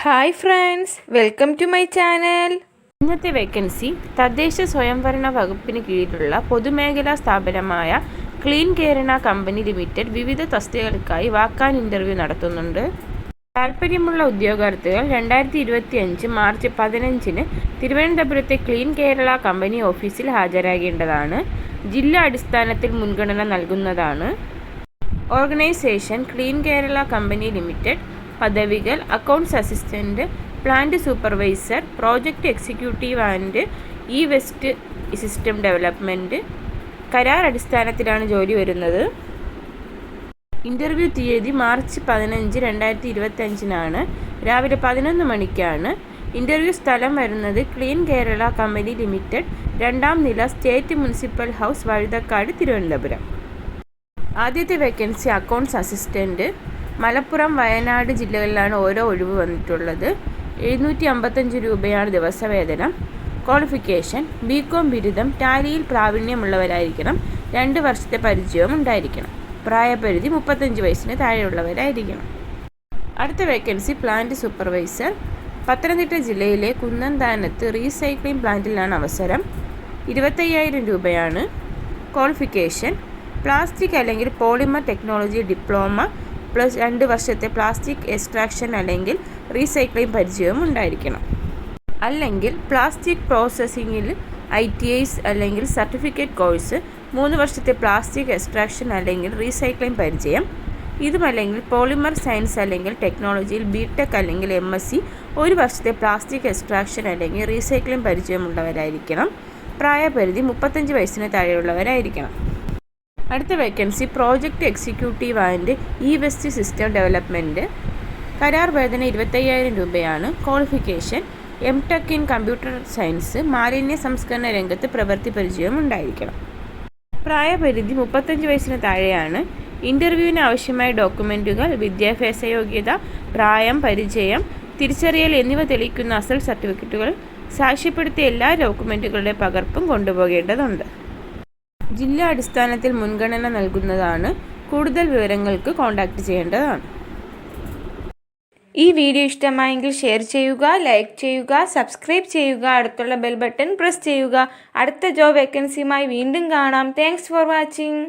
Hi friends, welcome to my channel. ഇന്നത്തെ vacancy തദ്ദേശ സ്വയംഭരണ വകുപ്പിന് കീഴിലുള്ള പൊതുമേഖലാ സ്ഥാപനമായ ക്ലീൻ കേരള കമ്പനി ലിമിറ്റഡ് വിവിധ തസ്തികകൾക്കായി വാക്കാൻ ഇൻ്റർവ്യൂ നടത്തുന്നുണ്ട്. താൽപ്പര്യമുള്ള ഉദ്യോഗാർത്ഥികൾ 2025 മാർച്ച് 15 തിരുവനന്തപുരത്തെ ക്ലീൻ കേരള കമ്പനി ഓഫീസിൽ ഹാജരാകേണ്ടതാണ്. ജില്ലാ അടിസ്ഥാനത്തിൽ മുൻഗണന നൽകുന്നതാണ്. Organisation clean Kerala company limited. പദവികൾ: accounts assistant, plant supervisor, project executive and waste system development. കരാർ അടിസ്ഥാനത്തിലാണ് ജോലി വരുന്നത്. ഇൻ്റർവ്യൂ തീയതി മാർച്ച് 15, 2025 രാവിലെ 11 മണിക്കാണ്. ഇൻ്റർവ്യൂ സ്ഥലം വരുന്നത് ക്ലീൻ കേരള കമ്പനി ലിമിറ്റഡ്, 2ാം നില, state municipal house, Vazhuthacaud, Thiruvananthapuram. ആദ്യത്തെ vacancy accounts assistant. Malappuram, Wayanad ജില്ലകളിലാണ് ഓരോ ഒഴിവ് വന്നിട്ടുള്ളത്. 755 രൂപയാണ് ദിവസവേതനം. ക്വാളിഫിക്കേഷൻ: ബികോം ബിരുദം, ടാലിയിൽ പ്രാവീണ്യമുള്ളവരായിരിക്കണം. 2 വർഷത്തെ പരിചയവും ഉണ്ടായിരിക്കണം. പ്രായപരിധി 35 വയസ്സിന് താഴെയുള്ളവരായിരിക്കണം. അടുത്ത വേക്കൻസി പ്ലാന്റ് സൂപ്പർവൈസർ. പത്തനംതിട്ട ജില്ലയിലെ കുന്നന്താനത്ത് റീസൈക്ലിംഗ് പ്ലാന്റിലാണ് അവസരം. 25,000 രൂപയാണ്. ക്വാളിഫിക്കേഷൻ: പ്ലാസ്റ്റിക് അല്ലെങ്കിൽ പോളിമർ ടെക്നോളജി ഡിപ്ലോമ പ്ലസ് 2 വർഷത്തെ പ്ലാസ്റ്റിക് എക്സ്ട്രാക്ഷൻ അല്ലെങ്കിൽ റീസൈക്ലിംഗ് പരിചയവും ഉണ്ടായിരിക്കണം. അല്ലെങ്കിൽ പ്ലാസ്റ്റിക് പ്രോസസ്സിങ്ങിൽ ITIs അല്ലെങ്കിൽ സർട്ടിഫിക്കറ്റ് കോഴ്സ്, 3 വർഷത്തെ പ്ലാസ്റ്റിക് എക്സ്ട്രാക്ഷൻ അല്ലെങ്കിൽ റീസൈക്ലിംഗ് പരിചയം. ഇതുമല്ലെങ്കിൽ പോളിമർ സയൻസ് അല്ലെങ്കിൽ ടെക്നോളജിയിൽ BTech അല്ലെങ്കിൽ MSc, 1 വർഷത്തെ പ്ലാസ്റ്റിക് എക്സ്ട്രാക്ഷൻ അല്ലെങ്കിൽ റീസൈക്ലിംഗ് പരിചയമുള്ളവരായിരിക്കണം. പ്രായപരിധി 35 വയസ്സിന് താഴെയുള്ളവരായിരിക്കണം. അടുത്ത vacancy project executive and waste system development. കരാർ വേതന 25,000 രൂപയാണ്. Qualification: MTech in computer science, മാലിന്യ സംസ്കരണ രംഗത്ത് പ്രവൃത്തി പരിചയം ഉണ്ടായിരിക്കണം. പ്രായപരിധി 35 വയസ്സിന് താഴെയാണ്. ഇൻ്റർവ്യൂവിന് ആവശ്യമായ ഡോക്യുമെൻറ്റുകൾ: വിദ്യാഭ്യാസ യോഗ്യത, പ്രായം, പരിചയം, തിരിച്ചറിയൽ എന്നിവ തെളിയിക്കുന്ന അസൽ സർട്ടിഫിക്കറ്റുകൾ, സാക്ഷ്യപ്പെടുത്തിയ എല്ലാ ഡോക്യുമെൻറ്റുകളുടെ പകർപ്പും കൊണ്ടുപോകേണ്ടതുണ്ട്. ജില്ലാ അടിസ്ഥാനത്തിൽ മുൻഗണന നൽകുന്നതാണ്. കൂടുതൽ വിവരങ്ങൾക്ക് കോൺടാക്റ്റ് ചെയ്യേണ്ടതാണ്. ഈ വീഡിയോ ഇഷ്ടമായെങ്കിൽ ഷെയർ ചെയ്യുക, ലൈക്ക് ചെയ്യുക, സബ്സ്ക്രൈബ് ചെയ്യുക, അടുത്തുള്ള ബെൽ ബട്ടൺ പ്രസ് ചെയ്യുക. അടുത്ത ജോബ് വേക്കൻസിയുമായി വീണ്ടും കാണാം. Thanks for watching.